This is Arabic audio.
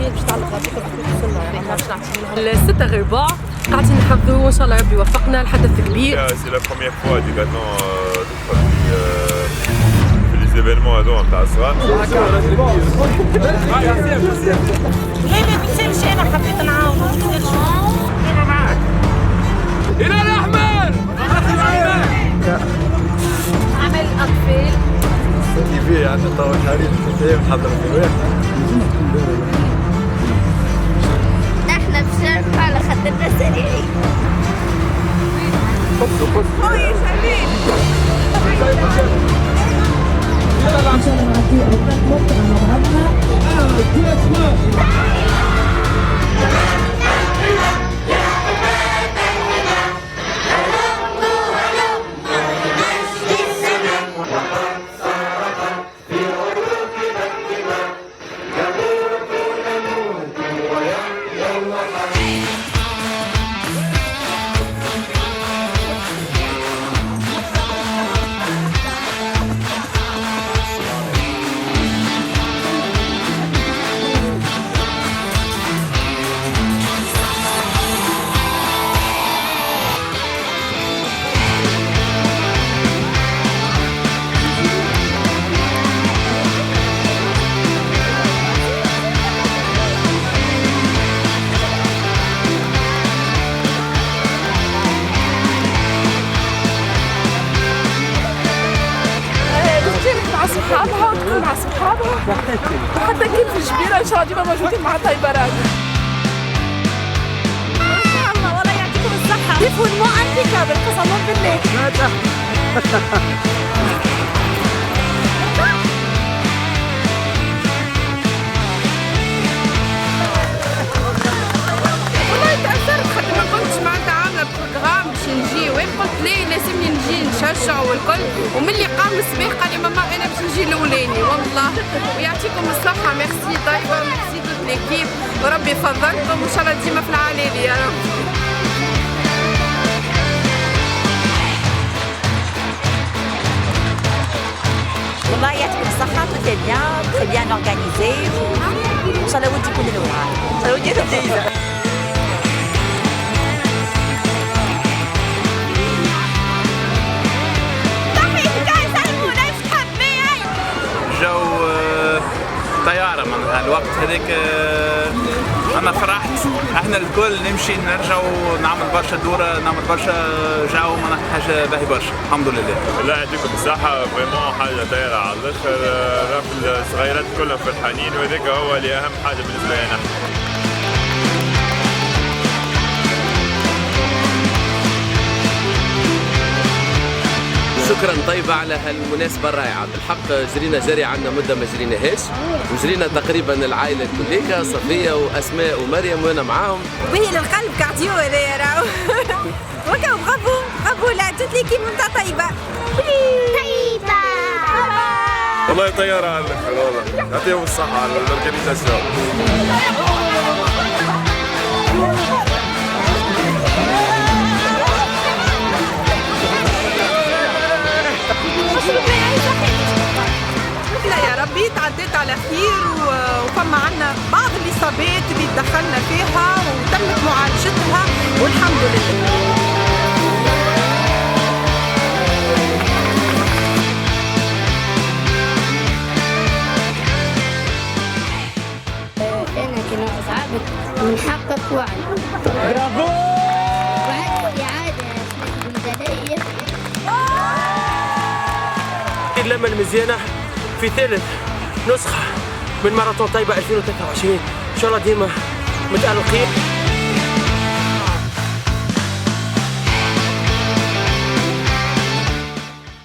التمارين باش تعلق غاديك بحدود السنه يعني ما نعطيهم الستة غير ربع قاعدين نحضروا وان شاء الله ربي يوفقنا لحدث كبير. سي لا بروميير فوا ديكاتلون تدخل في لي زيفينمون هذوما نتاع الصغار. لا ما بيصيرش انا حبيت نعاون انا معاك. الى الاحمر عمل الاطفال تي في عندنا طاوله حريم في نحضر في واحد. احنا بشرف على خاطرنا سريعين. خويا شريف ان شاء الله نعطيه اوقات ممتعه مع بعضنا. مع صحابها وتكون مع صحابها وحتى كيف في الجبيره ان شاء الله ديما موجودين مع طيبران. ما شاء الله والله يعطيكم الصحه. كيف ونمو امبيكابل قسما بالله. والله تاثرت خاطر ما كنتش معناتها عامله بروجرام باش نجي وين قلت ليه لازمني نجي نشجع والكل وملي قام السباق قال لي ماما انا باش نجي الاولاني والله ويعطيكم الصحه. ميرسي طيبه ميرسي توت ليكيب وربي يفضلكم وان شاء الله ديما في العلالي يا رب. والله يعطيكم الصحه توتي بيان تري بيان اورغانيزي ان شاء الله ودي يكون الاول ان شاء الله ودي يكون جايزه. جو طياره معناتها الوقت هذاك انا فرحت. احنا الكل نمشي نرجعوا نعمل برشا دوره نعمل برشا جو معناتها حاجه باهي برشا الحمد لله. الله يعطيكم الصحة فريمون حاجة طايرة على الآخر. راه الصغيرات كلهم فرحانين وهذاك هو اللي أهم حاجة بالنسبة لنا. شكرا طيبة على هالمناسبة الرائعة. بالحق جرينا جري عندنا مدة ما جريناهاش وجرينا تقريبا العائلة كليكا صفية وأسماء ومريم وأنا معاهم. وهي للقلب كارديو هذايا راهو. وكا برافو لا توت ليكيب نتاع طيبة. طيبة والله طيارة على الآخر والله يعطيهم الصحة على الأورجانيزاسيون. لا يا ربي تعديت على خير وفما عنا بعض الإصابات اللي دخلنا فيها وتمت معالجتها والحمد لله. أنا كناقص عابد ونحقق وعد. برافو. وعد إعادة الميدالية. اللمة المزيانة في ثالث نسخة من ماراثون طيبة 2023 إن شاء الله ديما متألقين.